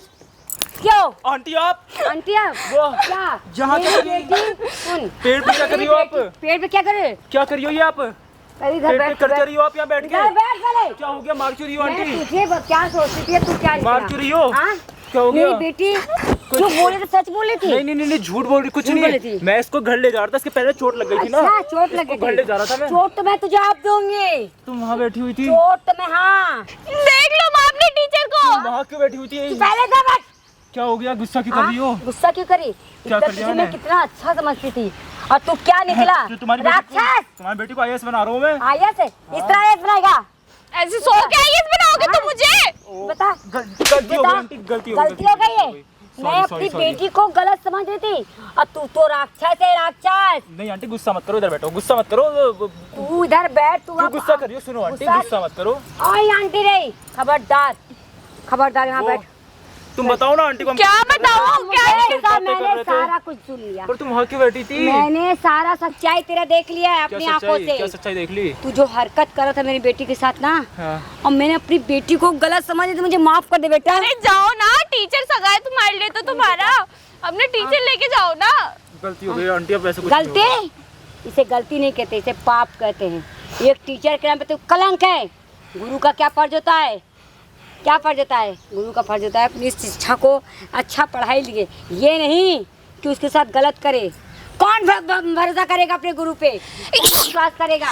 क्यों आंटी आप आंटी आप वो क्या यहाँ मेरी क्या कर रही बेटी सुन पेड़ पे क्या कर रही हो आप? पेड़ पे क्या करे क्या कर रही हो ये आप? अरे इधर पेड़ पे बैठ कर क्या रही हो आप यहाँ बैठ इधर के? बैठ पहले क्या हो गया, मार क्यों रही हो मैं आंटी? तुझे क्या सोचती थी तू क्या मार क्यों रही हो? हाँ? क्या हो मेरी गया? बेटी जो बोले तो सच बोली थी नहीं नहीं नहीं नहीं, झूठ बोल रही, कुछ झूठ बोली नहीं। थी। मैं इसको घर ले जा रहा था, इसके पहले चोट लग गई थी ना। अच्छा चोट लगी इसको घर ले जा रहा था मैं। चोट तो मैं तुझे आप दूंगी तुम वहाँ बैठी हुई थी? चोट तो मैं हाँ देख लो माँ अपने टीचर को। वहाँ क्यों बैठी हुई थी? तू पहले इधर बैठ क्या हो गया, गुस्सा क्यों कर रही हो? हाँ? गुस्सा क्यों करी क्या इतना कर दिया तुझे मैंने? मैं कितना अच्छा समझती थी और तू क्या निकला जो तुम्हारी बेटी को, राक्षस तुम्हारी बेटी को आईएएस बना रहा हूँ मैं। आया से इस तरह आईएएस बनाएगा ऐसे सो के आईएएस बनाओगे तुम मुझे? बता गलती हो गई आंटी, गलती हो गलती हो गई है मैं अपनी बेटी को गलत समझ रही थी और तू तो राक्षस है राक्षस नहीं आंटी, गुस्सा मत करो, इधर बैठो, गुस्सा मत करो। तू इधर बैठ तू क्यों अब गुस्सा कर रही हो? सुनो आंटी, गुस्सा- गुस्सा मत करो। ओए आंटी रे खबरदार खबरदार यहाँ वो, बैठ तुम बताओ ना आंटी को हम क्या बताऊँ क्या? मैंने बातें कर रहे थे। सारा कुछ सुन लिया पर तुम वहाँ क्यों बैठी थी? मैंने सारा सच्चाई तेरा देख लिया है क्या अपनी आंखों सच्चाई, क्या से सच्चाई देख ली? तू जो हरकत कर रहा था मेरी बेटी के साथ ना हाँ। और मैंने अपनी बेटी को गलत समझ तो मुझे माफ कर दे बेटा अरे जाओ ना, टीचर सगा है तुम्हारे लिए तो तुम्हारा, अपने टीचर लेके जाओ ना। गलती हो गई आंटी, अब ऐसे कुछ नहीं होगा। गलती इसे गलती नहीं कहते इसे पाप कहते हैं एक टीचर के नाम पे तो कलंक है गुरु का क्या फर्ज होता है क्या फर्ज होता है गुरु का फर्ज होता है अपनी शिक्षा को अच्छा पढ़ाई लिए ये नहीं कि उसके साथ गलत करे कौन भरोसा करेगा अपने गुरु पे विश्वास करेगा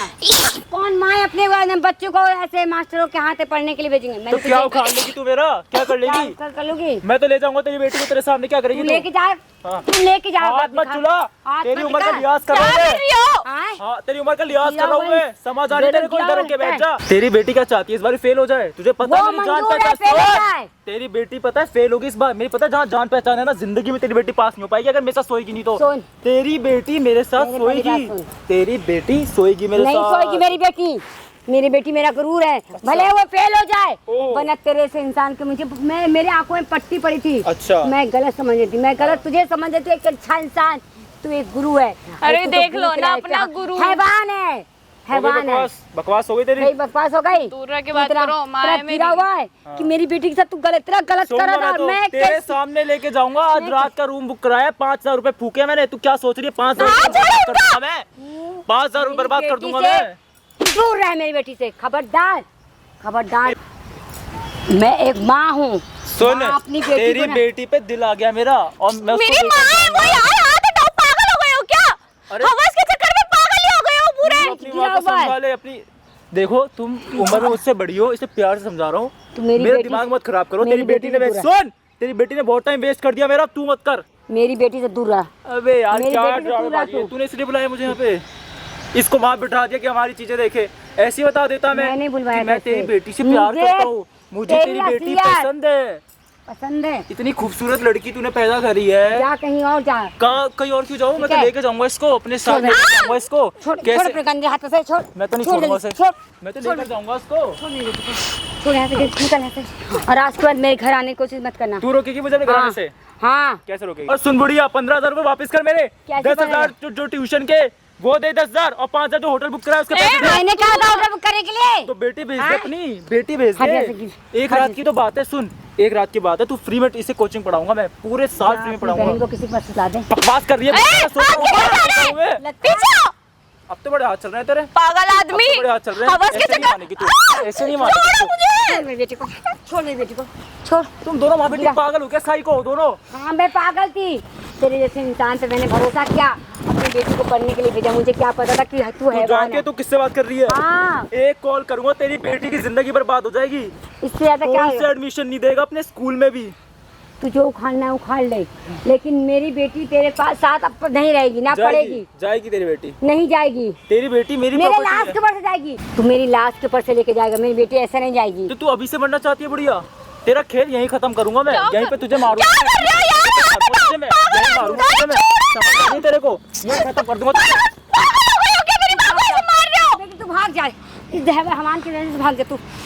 कौन माँ अपने बच्चों को ऐसे मास्टरों के हाथ पढ़ने के लिए भेजेंगे तो मैंने क्या तुझे- उखाड़ लेगी तू मेरा? क्या कर लेगी? क्या कर लूंगी मैं तो ले जाऊंगा तेरी बेटी को तेरे सामने, क्या तू करेगी लेके तू? जा हाँ। तू लेके जा हाथ मत चुला, हाथ तेरी मत उम्र का दिखा। लिहाज कर क्या रहा कर है। रही हो? हाँ? हाँ, तेरी उम्र का लिहाज लिया कर रहा हूँ हुआ है। मैं, समझ आ रही तेरे को? लिया इधर हुआ रख के है। बैठ जा। तेरी बेटी क्या चाहती है इस बार फेल हो जाए? तुझे पता है वो मेरी जान मंजूर है, पहचान fail हो सुन! जाए। तेरी बेटी पता है फेल होगी इस बार, मेरी पता है जहाँ जान पहचान है ना, जिंदगी में तेरी बेटी पास नहीं हो पाएगी अगर मेरे साथ सोएगी नहीं तो। सुन। तेरी बेटी मेरे साथ मेरे पहली सोएगी, बात सुन। तेरी बेटी सोएगी मेरे नहीं साथ। सोएगी मेरी बेटी मेरा गुरूर है भले वो फेल हो जाए ओह। वरना तेरे से इंसान के मुझे मैं मेरे आंखों में पट्टी पड़ी थी अच्छा। मैं गलत समझ रही थी मैं गलत तुझे समझ रही थी एक अच्छा इंसान तू एक गुरु है अरे तू तो देख गुरु लो के ना लायक अपना है। गुरु। हैवान है हो गई हैवान है बकवास, बकवास हो गई तेरी। तेरी बकवास हो गई दूर रह के तू बात इतना- करो, माँ इतना है मेरी। गिरा हुआ है कि मेरी बेटी के साथ तू गलत कर रहा सोना था तो मैं तेरे सामने लेके जाऊंगा, आज रात का रूम बुक कराया, 5,000 रुपए फूके मैंने, तू क्या सोच रही है? 5,000 कर दूंगा मैं, 5,000 रुपए बर्बाद कर दूंगा मैं। दूर रह मेरी बेटी से खबरदार खबरदार मैं एक माँ हूँ सुन, माँ अपनी बेटी तेरी को ना- बेटी पे दिल आ गया मेरा और मैं उसको मेरी माँ है वो यार, हाथ हटाओ, पागल हो गए हो क्या? अरे- हवस के चक्कर में पागल ही हो गए हो पूरे। अपनी माँ को समझा ले अपनी। देखो तुम उम्र में मुझसे बड़ी हो, इसे प्यार से समझा रहा हूँ, तू मेरी मेरा बेटी- दिमाग मत खराब करो। मेरी तेरी बेटी ने बेटी से सुन, तेरी बेटी ने बहुत टाइम वेस्ट कर दिया मेरा, तू मत कर। मेरी बेटी से दूर रहा अबे यार मेरी क्या बेटी से दूर ड्रामेबाजी रह है, तू। तूने इसलिए बुलाया मुझे यहाँ पे? इसको वहाँ बिठा दिया कि हमारी चीजें देखे, ऐसी बता देता मैं मैंने बुलवाया कि मैं कैसे? तेरी बेटी से प्यार मुझे करता हूँ, मुझे तेरी तेरी बेटी असलियत पसंद है। पसंद है इतनी खूबसूरत लड़की तूने पैदा करी है, जा कहीं और जा कहाँ कहीं और क्यों जाऊँ? मैं ठीक तो है। लेके जाऊंगा इसको अपने साथ, छोड़ दे। लेके जाऊंगा इसको। छोड़ छोड़ कैसे? अपने गंदे हाथों से छोड़ मैं तो नहीं छोड़ छोड़ूंगा जल्दी, उसे, छोड़ मैं तो लेकर जाऊंगा उसको। छोड़ मेरी बेटी को छोड़ यहाँ से निकल यहाँ से और आज के बाद मेरे घर आने की कोशिश मत करना तू रोकेगी मुझे अपने घर आने से? हाँ कैसे रोकेगी? और सुन बुढ़िया, 15,000 रुपए वापस कर मेरे, कैसे 10,000 जो ट्यूशन के वो दे, 10,000 और 5,000 जो होटल बुक कराया उसके पैसे दे। मैंने कहा था ऑर्डर बुक करने के लिए तो बेटी भेज दे हाँ? अपनी, बेटी भेज हट दे। यहाँ से गिर, एक हट रात की तो बात है, सुन एक रात की बात है, तू फ्री में इसे कोचिंग पढ़ाऊंगा मैं, पूरे साल फ्री में अपनी बहन पढ़ाऊंगा। को किसी के पास सुला दे बकवास कर रही है, मैं सोच रहा हूँ, पीछे आओ, अब तो बड़े हाथ चल रहे हैं तेरे, पागल अब आदमी। तो बड़े हाथ चल रहे हैं। हवस के ऐसे नहीं चक्कर मानेगी तू, ऐसे नहीं मानेगी छोड़ो तू। मुझे। छोड़ मेरी बेटी को छोड़ मेरी बेटी को छोड़ तुम दोनों माँ बेटी गिरा। पागल हो क्या? साइको हो दोनों। हाँ मैं पागल थी तेरे जैसे इंसान पे मैंने भरोसा किया अपनी बेटी को पढ़ने के लिए भेजा मुझे क्या पता था कि तू तू है जान के तू किससे बात कर रही है? हाँ एक कॉल करूंगा तेरी बेटी की जिंदगी बर्बाद हो जाएगी। इससे ज्यादा क्या कौन से है? एडमिशन नहीं देगा अपने स्कूल में भी? तू जो उखाड़ना है उखाड़ ले लेकिन मेरी बेटी तेरे पास साथ अब नहीं रहेगी ना पड़ेगी जाएगी तेरी बेटी, नहीं जाएगी तेरी बेटी मेरी मेरे प्रॉपर्टी लाश है। के ऊपर से जाएगी तू मेरी लाश के ऊपर से लेके जाएगा मेरी बेटी ऐसे नहीं जाएगी तो तू अभी से बनना चाहती है बुढ़िया? तेरा खेल यहीं खत्म करूंगा मैं, यहीं पे तुझे मारूंगा। क्या कर रहे हो यार? तुझे मैं यहीं मारूंगा तुझे मैं, समझ आ रही तेरे को? यहीं खत्म कर दूंगा तुझे। पागल हो गए हो क्या? मेरी माँ को ऐसे मार रहे हो? लेकिन तू भाग जा इस हवान की वजह से भाग जा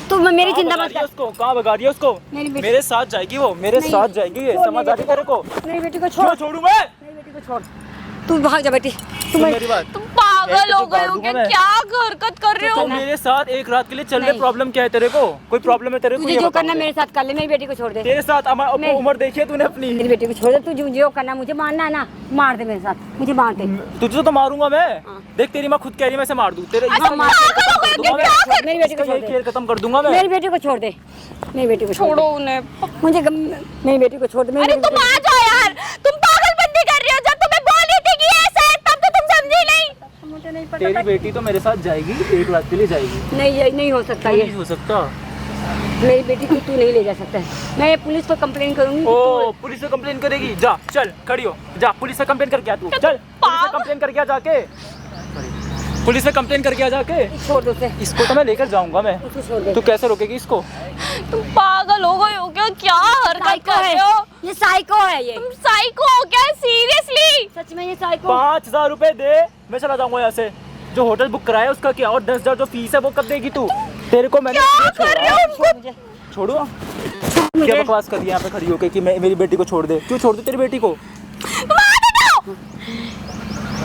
तू मेरी कहाँ चिंता भगा मत दिया कर उसको? कहाँ भगा दिया उसको? मेरी बेटी- मेरे साथ जाएगी वो, मेरे नहीं। साथ जाएगी ये, छोड़ समझ मेरी आ रही तेरे को? मेरी बेटी को छोड़ क्यों छोड़ू मैं? मेरी बेटी को छोड़ तू भाग जा बेटी। सुन मेरी बात, तुम पागल हो गए हो दूंगा क्या? मैं। क्या हरकत कर रहे हो? तो मेरे साथ एक रात के लिए चल रहे, नहीं। प्रॉब्लम क्या है तेरे को? कोई प्रॉब्लम है तेरे को? तुझे ये जो बता करना मुझे। मेरे साथ कर ले, मेरी बेटी को छोड़ दे। तेरे साथ मैं- उम्र देखी है तूने अपनी? मेरी बेटी को छोड़ दे, तू जो करना, मुझे मारना है ना, मार दे मेरे साथ, मुझे मार दे। तुझे तो मारूंगा मैं। हाँ। देख तेरी माँ खुद कह रही है मैं इसे मार दूं। तेरे अच्छा, इसका पागल हो गए हो क्या? दूंगा मैं। क्या कर- मेरी बेटी को इसका छोड़ यही दे, खेल खत्म कर दूंगा मैं। मेरी बेटी को छोड़ दे, मेरी बेटी को छोड़ छोड़ो दे। उन्हें। मुझे मेरी बेटी को छोड़ दे। मेरी अरे बेटी तुम को आ जाओ यार, तुम पागलपंती कर रही हो। जब तुम्हें बोल रही थी कि ऐसा है तब तो तुम समझी नहीं। मुझे नहीं पता तेरी था। बेटी तो मेरे साथ जाएगी, एक रात के लिए जाएगी। नहीं, ये नहीं हो सकता, नहीं ये हो सकता। मेरी बेटी को तू नहीं ले जा सकता है। मैं पुलिस को कंप्लेन करूंगी कि ओ पुलिस से कंप्लेन करेगी? जा चल खड़ी हो, जा पुलिस से कंप्लेन करके आ तू। चल पुलिस से कंप्लेन करके आ जाके, पुलिस से कंप्लेन करके आ जाके। तू छोड़ दो उसे, इसको तो मैं लेकर जाऊंगा मैं। उसको छोड़ दे। तू कैसे रोकेगी इसको? तुम पागल हो गए हो क्या? क्या हरकत साइको कर है, रहे हो? ये साइको है ये, तुम साइको हो क्या? सीरियसली? सच में ये साइको। 5,000 रुपए दे, मैं चला जाऊंगा यहाँ से। जो होटल बुक कराया उसका क्या, और 10,000 जो फीस है वो कब देगी तू? तेरे को मैंने क्या ये कर रहे हो? छोड़ मुझे, छोड़ो। मुझे। क्या बकवास कर रही है यहाँ पे खड़ी होके कि मैं मेरी बेटी को छोड़ दे? क्यों छोड़ दे तेरी बेटी को?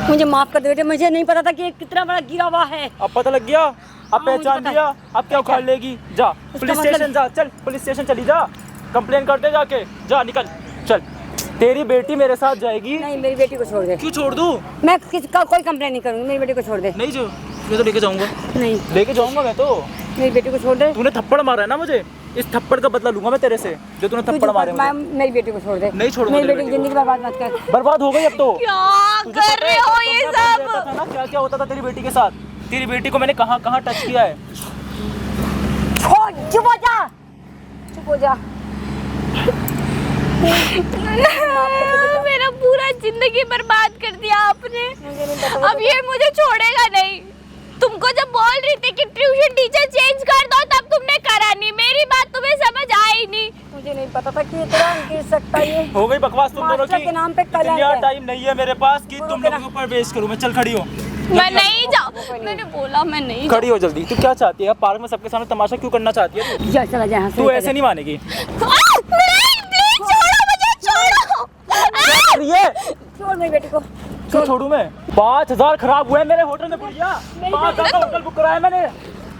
मुझे माफ कर दे बेटे, मुझे नहीं पता था कि ये कितना बड़ा गिरा हुआ है। अब पता लग गया, अब हाँ, मुझे पहचान पता है। लिया, अब क्या उखाड़ लेगी? जा पुलिस मतलब- स्टेशन जा, चल पुलिस स्टेशन चली जा, कंप्लेन कर दे जाके, जा निकल चल। तेरी बेटी मेरे साथ जाएगी। नहीं, मेरी बेटी को छोड़ दे। क्यों छोड़ दूं? मैं किसका कोई कंप्लेन नहीं करूंगी, मेरी बेटी को छोड़ दे। नहीं जो मैं तो लेके जाऊंगा, नहीं, लेके जाऊंगा मैं तो। मेरी बेटी को छोड़ दे। तूने थप्पड़ मारा है ना मुझे, इस थप्पड़ का बदला लूंगा मैं तेरे से, जो तूने तू थप्पड़ जो मारे मैं, मुझे। मेरी बेटी को छोड़ दे। नहीं छोड़ूंगा मेरी तेरी बेटी की बेटी को। जिंदगी बर्बाद मत कर। बर्बाद हो गई अब तो। क्या तुझे कर पता रहे है हो कब ये कब रहता सब? था ना, क्या क्या होता था तेरी बेटी के साथ? तेरी बेटी को मैंने कहाँ कहाँ टच किया है। छोड़, चुप हो जा, चुप हो जा। मेरा पूरा जिंदगी बर्बाद कर दिया आपने। मुझे नहीं पता। अब ये मुझे छोड़ेगा नहीं। तुमको जब बोल रही थी कि ट्यूशन टीचर चेंज कर दो तब तुमने करा नहीं। मेरी बात तुम्हें समझ आई नहीं। मुझे नहीं पता था कि इतना गिर सकता है ये। हो गई बकवास तुम दोनों मास्टर की। के नाम पे कलंक इतना है। टाइम नहीं है मेरे पास कि गुरु तुम के लोगों के ऊपर बेस करूं मैं। चल खड़ी हो, मैं नहीं जाऊँ। मैंने बोला मैं नहीं खड़ी हो जल्दी। तू क्या चाहती है? पार्क में सबके सामने तमाशा क्यों करना चाहती है तू? जा, चला जा यहाँ से। तू ऐसे नहीं मानेगी। प्लीज छोड़ो मुझे, छोड़ो। ये छोड़ मेरी बेटी को। क्यों छोड़ू मैं? 5,000 खराब हुए मेरे होटल में बुढ़िया। 5,000 का होटल बुक कराया मैंने।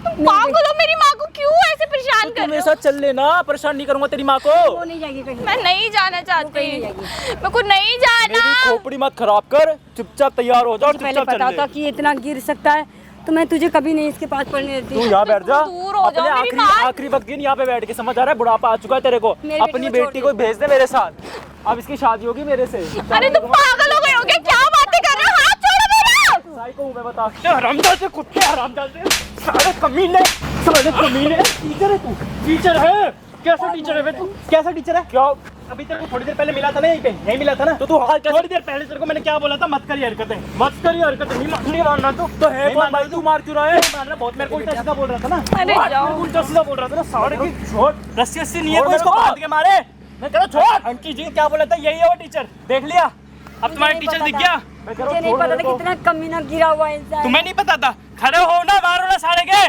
पागल हो, मेरी माँ को क्यों ऐसे परेशान तू कर रहे मेरे हो? साथ चल लेना, परेशान नहीं करूंगा तेरी माँ को। वो नहीं जाएगी कहीं। मैं नहीं जाना चाहती। कहीं नहीं जाएगी। मेरे को नहीं जाना। मेरी खोपड़ी मत खराब कर, चुपचाप तैयार हो जा और मुझे पहले चुपचाप पता चल था ले। कि इतना गिर सकता है, तो मैं तुझे कभी नहीं इसके पास पढ़ने तू देती। यहाँ बैठ जा, दूर हो जाओ, अपने मेरी माँ- आखिरी वक्त गिन यहाँ पे बैठ के। समझ आ रहा है? बुढ़ापा आ चुका है तेरे को। मेरी बेटी अपनी को छोड़ बेटी दे। को भेज दे मेरे साथ। अब इसकी शादी होगी मेरे से। अरे तुम पागल हो गए हो क्या? क्या बातें कर रहे हो? हाथ छोड़ो मेरा। साइको हूँ मैं, बता। हरामजादे कुत्ते, हरामजादे, सारे कमीने, सारे कमीने। टीचर है तू? टीचर है? कैसा टीचर है बे तू? कैसा टीचर है? क्या अभी तेरे को थोड़ी देर पहले मिला था ना यहीं पे? यहीं मिला था ना? तो तू हाल थोड़ी देर पहले तेरे को मैंने क्या बोला था? मत करिए हरकतें, मत करिए हरकतें। नहीं मानना तू तो है कौन भाई? तू मार क्यों रहा है? मार रहा बहुत। मेरे को उल्टा सीधा बोल रहा था ना। अरे जाओ। उल्टा सीधा बोल रहा था ना। सारे की छोड़, रस्सी रस्सी नहीं है कोई इसको बांध के मारे। मैं कह रहा छोड़। आंटी जी क्या बोला था? यही है वो टीचर। देख लिया? अब तुम्हारा नहीं टीचर पता दिख था। गया? मैं कह रहा मुझे हूँ नहीं छोड़ पता मेरे था को। कितना कमीना गिरा हुआ इंसान। तुम्हें नहीं पता था? खड़े हो ना, मारो ना साले के।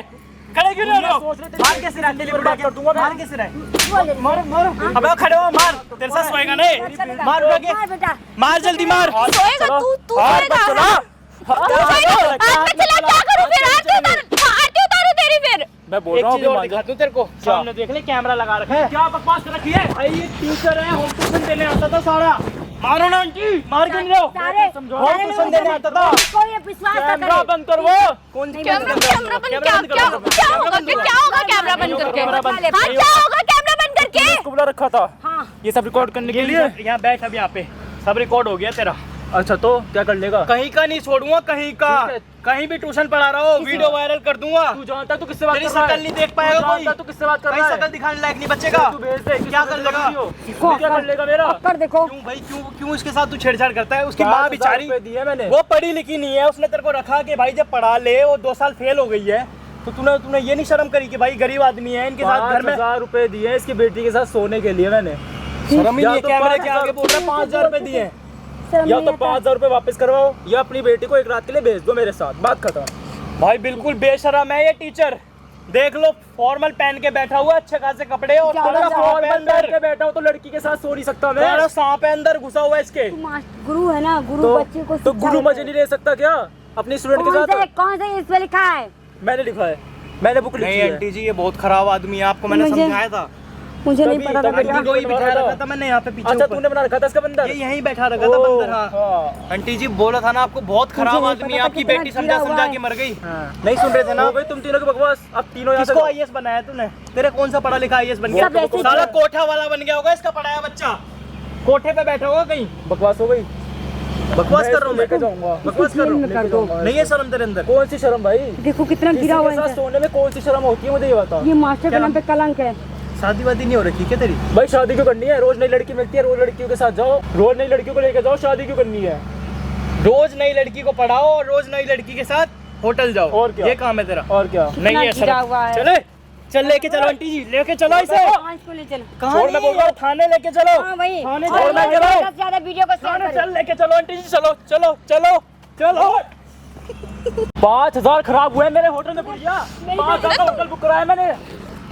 खड़े क्यों नहीं हो? सोच रहे थे मार के सिर है, बर्बाद कर दूंगा मैं। मार के सिर है। मारो मारो। अबे खड़े हो, मार। तेरे साथ सोएगा नहीं। मार के मार बेटा। मार, जल्दी मार। सोएगा तू हाथ सोएगा। मत चला। तू सोएगा। हाथ मत चला, क्या करूं फिर? आरती उतारू तेरी फिर। मैं बोल एक रहा हूँ चीज और अभी दिखा दूं तेरे को। सामने देख ले, कैमरा लगा रखा है। क्या बकवास कर रखी है? भाई ये टीचर है, होम ट्यूशन देने आता था सारा। मारो ना आंटी, मार क्यों नहीं रहे हो? सारे होम ट्यूशन देने आता था। कोई विश्वास ना कैमरा करे। बंद कर वो। कौन सी कैमरा बंद क्या होगा? फिर क्या होगा कैमरा बंद करके? कैमरा बंद। हाँ, क्या होगा कैमरा बंद करके? इसको बुला रखा था हाँ, ये सब रिकॉर्ड करने के लिए। यहाँ बैठ, अब यहाँ पे सब रिकॉर्ड हो गया तेरा। अच्छा तो क्या कर लेगा? कहीं का नहीं छोड़ूंगा, कहीं का। ठीक है। कहीं भी ट्यूशन पढ़ा रहा हो, वीडियो वायरल कर दूंगा। तू जानता है तू किससे बात तेरी कर रहा है? शकल नहीं देख पाएगा तू कोई। जानता है तू किससे बात कर कहीं रहा है? शकल दिखाने लायक नहीं बचेगा। तू भेज दे। क्या कर लेगा? तू क्या कर लेगा मेरा? कर देखो। क्यों भाई, क्यों उसके साथ तू छेड़छाड़ करता है? उसकी 4,000 माँ बेचारी, रुपए दिए मैंने। वो पढ़ी लिखी नहीं है। उसने तेरे को रखा कि भाई जब पढ़ा ले, वो 2 साल फेल हो गई है, तो तूने ये नहीं शर्म करी कि भाई गरीब आदमी है, इनके साथ घर में 5,000 रुपए दिए इसकी बेटी के साथ सोने के लिए मैंने। शर्म ही या नहीं है। तो कैमरे के 5,000 आगे बोल रहा है 5,000 रुपए दिए। शर्म या नहीं तो आता। 5,000 रुपए वापस करवाओ या अपनी बेटी को एक रात के लिए भेज दो मेरे साथ। बात खत्म। भाई बिल्कुल बेशरम है ये टीचर। देख लो फॉर्मल पहन के बैठा हुआ, अच्छे खासे कपड़े और क्या थोड़ा मतलब सांप है फॉर्मल अंदर, पहन के बैठा हूँ तो लड़की के साथ सो नहीं सकता मैं। थोड़ा सांप है अंदर घुसा हुआ है इसके। गुरु है ना, गुरु तो बच्चे को तो शिक्षा गुरु देता मजे है। नहीं ले सकता क्या अपने स्टूडेंट के साथ? कौन से इस पे लिखा है? मैंने लिखा है, मैंने बुक लिखी नहीं है। आंटी जी ये बहुत खराब आदमी है, आपको मैंने मुझे- समझाया था। मुझे नहीं तभी- पता था तभी बेटा। आंटी को ही बिठा रखा था मैंने यहाँ पे पीछे अच्छा ऊपर। तूने बना रखा था इसका बंदर? ये यहीं बैठा रखा था बंदर। हाँ हाँ। आंटी जी बोला था ना आपको, बहुत खराब नहीं आदमी है, पता था आपकी कितना बेटी समझा गिरा हुआ समझा है। के मर गई। हाँ। नहीं सुन रहे थे ना? हो गई तुम तीनों की बकवास, अब तीनों यहाँ से किसको जाओ। आईएएस बनाया तूने? तेरे कौन सा पढ़ा लिखा आईएएस बन गया? सब ऐसे ही साला थे। कोठा वाला बन गया होगा इसका पढ़ाया बच्चा, कोठे पे बैठा होगा कहीं। बकवास हो गई। बकवास कर रहा हूँ मैं, लेके जाऊंगा। बकवास कर रहा हूँ। में कर दो। नहीं है शर्म तेरे अंदर? कौन सी शर्म भाई? देखो कितना किसी गिरा हुआ के साथ है। सोने में कौन सी शर्म होती है मुझे ये बता। ये मास्टर के नाम पे कलंक है। शादी वादी नहीं हो रखी क्या तेरी? भाई शादी क्यों करनी है? रोज नई लड़की मिलती है, रोज लड़कियों के साथ जाओ, रोज नई लड़कियों को लेके जाओ, शादी क्यों करनी है? रोज नई लड़की को पढ़ाओ और रोज नई लड़की के साथ होटल जाओ, और क्या? ये काम है तेरा? और क्या? नहीं है गिरा शर्म। हुआ है। चले चल लेके चलो आंटी जी, लेके चलो इसे। कहाँ इसको ले चलो? कहाँ मैं बोल रहा हूँ थाने लेके चलो। हाँ भाई। थाने और चलो, मैं ये कह रहा हूँ। सबसे ज्यादा वीडियो को शेयर थाने करें। चल लेके चलो आंटी जी, चलो चलो चलो चलो। 5000 खराब हुए मेरे होटल में भैया। 5000 का होटल बुक कराया मैंने।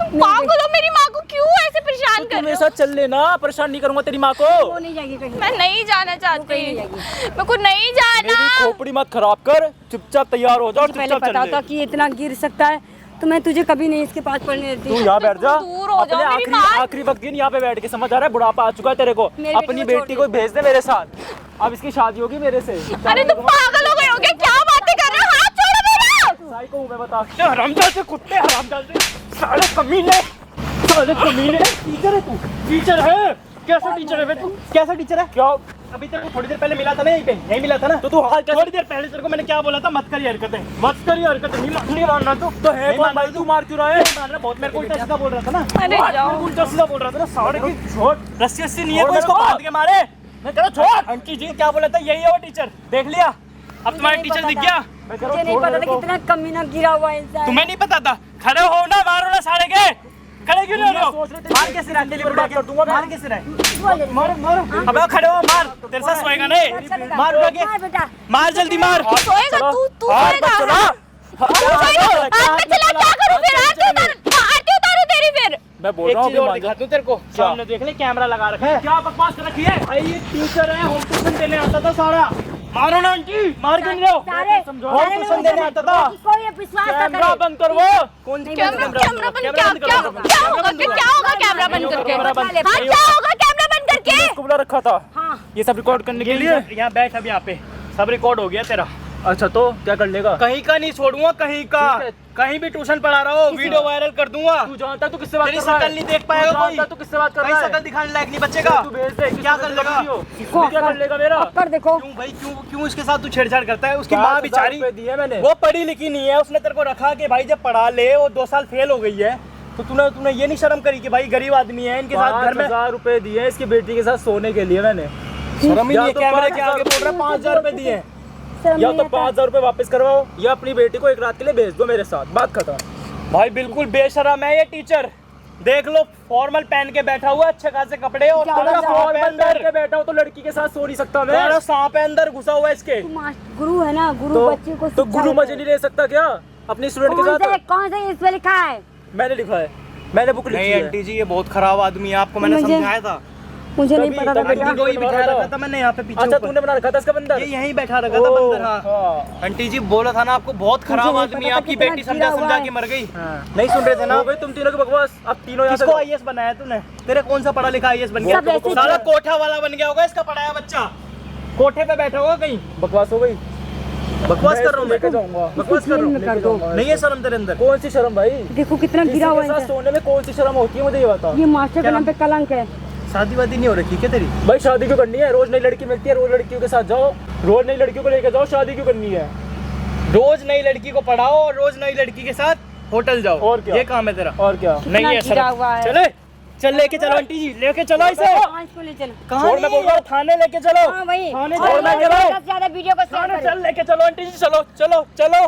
पागल हो, मेरी माँ को क्यों ऐसे परेशान तू कर रहे मेरे हो? साथ चल लेना, परेशान नहीं करूंगा तेरी माँ को। वो नहीं जाएगी कहीं। मैं नहीं जाना चाहती, कहीं नहीं जाएगी। मेरे को नहीं जाना। मेरी खोपड़ी मत खराब कर, चुपचाप तैयार हो जा और मुझे पहले चुपचाप पता चल था ले। कि ये इतना गिर सकता है, तो मैं तुझे कभी नहीं इसके पास पढ़ने तू देती। यहाँ बैठ जा, दूर हो जाओ, अपने मेरी माँ। आखिरी वक्त दिन यहाँ पे बैठ के, समझ आ रहा है? बुढ़ापा आ चुका है तेरे को। मेरी बेटी अपनी को छोड़ बेटी दे। को भेज दे मेरे साथ, अब इसकी शादी होगी मेरे से। अरे तुम पागल हो गए होगे, क्या बातें कर रहे हो? हाथ छोड़ो मेरा। साई को हूँ मैं, बता। हरामजादे कुत्ते, हरामजादे साले कमीने, साले कमीने। टीचर है तू? टीचर है? कैसा टीचर है बे तू? कैसा टीचर है? क्या? अभी तेरे को थोड़ी देर पहले मिला था ना, यहीं पे यहीं मिला था ना? तो तू हाल कैसे? थोड़ी देर पहले तेरे को मैंने क्या बोला था? मत करिए हरकतें, मत करिए हरकतें। नहीं मानना तू तो है नहीं कौन मानना भाई? तू मार क्यों रहा है? नहीं मानना, बहुत मेरे को उल्टा सीधा बोल रहा था ना। अरे जाओ। उल्टा सीधा बोल रहा था ना, सारे की छोड़। रस्सी रस्सी नहीं है छोड़ कोई, इसको मेरे को। बांध के मारे। मैं कह रहा छोड़। आंटी जी क्या बोला था? यही है वो टीचर, देख लिया? अब तुम्हारा नहीं टीचर पता दिख था। गया? मैं कह रहा मुझे हूँ नहीं छोड़ पता मेरे था को। कितना कमीना गिरा हुआ है इंसान। तुम्हें नहीं पता था? खड़े हो ना, मारो ना सारे के। खड़े क्यों नहीं हो? सोच रहे थे- मार के सिर अंडे पर बात कर दूंगा। मार के सिर है। मारो मारो। अबे खड़े हो, मार। तेरे साथ सोएगा नहीं। मार उठा के, मार बेटा। मार जल्दी मार। सोएगा तू हाथ सोएगा। मत चला। तू सोएगा। हाथ में चला, क्या करूं फिर? आरती उतारू तेरी फिर। मैं बोल एक रहा हूँ चीज और अभी दिखा दूं तेरे को, सामने देख ले कैमरा लगा रखा है। क्या बकवास कर रखी है? भाई ये टीचर है, होम ट्यूशन देने आता था सारा। मारो ना आंटी, मार क्यों नहीं रहे हो? सारे होम ट्यूशन देने आता था। कोई ये विश्वास ना कैमरा करे। बंद कर वो। कौन सी कैमरा बंद, क्या कैमरा क्या बंद क्या करो। क्या होगा? फिर क्या होगा कैमरा बंद करके? कैमरा बंद। हाँ, क्या होगा कैमरा बंद करके? इसको बुला रखा था हाँ। ये सब रिकॉर्ड करने के ये लिए। यहाँ बैठ, अब यहाँ पे सब रिकॉर्ड हो गया तेरा। अच्छा तो क्या कर लेगा? कहीं का नहीं छोड़ूंगा, कहीं का। ठीक है। कहीं भी ट्यूशन पढ़ा रहा हो, वीडियो वायरल कर दूंगा। तू जानता है तू किससे बात तेरी कर रहा है? शकल नहीं देख पाएगा तू कोई। जानता है तू किससे बात कर कहीं रहा है? शकल दिखाने लायक नहीं बचेगा। तू भेज दे। क्या कर लेगा? तू क्या कर लेगा मेरा? कर देखो। क्यों भाई, क्यों क्यों इसके साथ तू छेड़छाड़ करता है? उसकी 50,000 माँ बेचारी, रुपए दिए मैंने। वो पढ़ी लिखी नहीं है, उसने तेरे को रखा कि भाई जब पढ़ा ले, वो 2 साल फेल हो गई है, तो तूने ये नहीं शर्म करी कि भाई गरीब आदमी है, इनके साथ घर में 5000 रुपए दिए इसकी बेटी के साथ सोने के लिए मैंने। शर्म ही नहीं है। या तो कैमरे के 5,000 आगे बोल रहा है 5,000 रुपए दिए। शर्म या नहीं तो आता। 5000 रुपए वापस करवाओ या अपनी बेटी को एक रात के लिए भेज दो मेरे साथ, बात खत्म। भाई बिल्कुल बेशरम है ये टीचर, देख लो फॉर्मल पहन के बैठा हुआ, अच्छे खासे कपड़े और क्या थोड़ा मतलब सांप है फॉर्मल अंदर, पहन के बैठा हूँ तो लड़की के साथ सो नहीं सकता मैं। थोड़ा सांप है अंदर घुसा हुआ है इसके। गुरु है ना, गुरु बच्चे को तो शिक्षा गुरु देता मजे है। नहीं ले सकता क्या अपने स्टूडेंट के साथ? कौन से इस पे लिखा है? मैंने लिखा है, मैंने बुक लिखी नहीं है। आंटी जी ये बहुत खराब आदमी है, आपको मैंने मुझे- समझाया था। मुझे नहीं तभी- पता था तभी बेटा। आंटी को ही बिठाया रखा था मैंने यहाँ पे पीछे अच्छा ऊपर। तूने बना रखा था इसका बंदर? ये यहीं बैठा रखा था बंदर। हाँ हाँ। आंटी जी बोला था ना आपको, बहुत खराब नहीं आदमी है, पता आपकी कितना बेटी गिरा समझा हुआ समझा है। के मर गई। हाँ। नहीं सुन रहे थे ना? हो गई तुम तीनों की बकवास, अब तीनों यहाँ से किसको जाओ। आईएएस बनाया तूने? तेरे कौन सा पढ़ा लिखा आईएएस बन गया? सब ऐसे ही साला थे। कोठा वाला बन गया होगा इसका पढ़ाया बच्चा, कोठे पे बैठा होगा कहीं। बकवास हो गई। बकवास कर रहा हूँ लेके मैं, जाऊंगा। बकवास कर रहा हूँ। में कर दो। नहीं है शर्म तेरे अंदर? कौन सी शर्म भाई? देखो कितना किसी गिरा हुआ के साथ है। सोने में कौन सी शर्म होती है मुझे ये बता। ये मास्टर के नाम पे कलंक है। शादी वादी नहीं हो रखी क्या तेरी? भाई शादी क्यों करनी है? रोज नई लड़की मिलती है, रोज लड़कियों के साथ जाओ, रोज नई लड़कियों को लेके जाओ, शादी क्यों करनी है? रोज नई लड़की को पढ़ाओ और रोज नई लड़की के साथ होटल जाओ, और क्या? ये काम है तेरा? और क्या? नहीं है गिरा हुआ शर्म। है। चले चल लेके चलो आंटी जी, लेके चलो इसे। कहाँ इसको ले चलो? छोड़, मैं बोल रहा हूँ थाने लेके चलो। हाँ भाई। थाने और चलो, मैं कह रहा हूँ सबसे ज्यादा वीडियो को शेयर थाने करें। चल लेके चलो आंटी जी, चलो चलो चलो।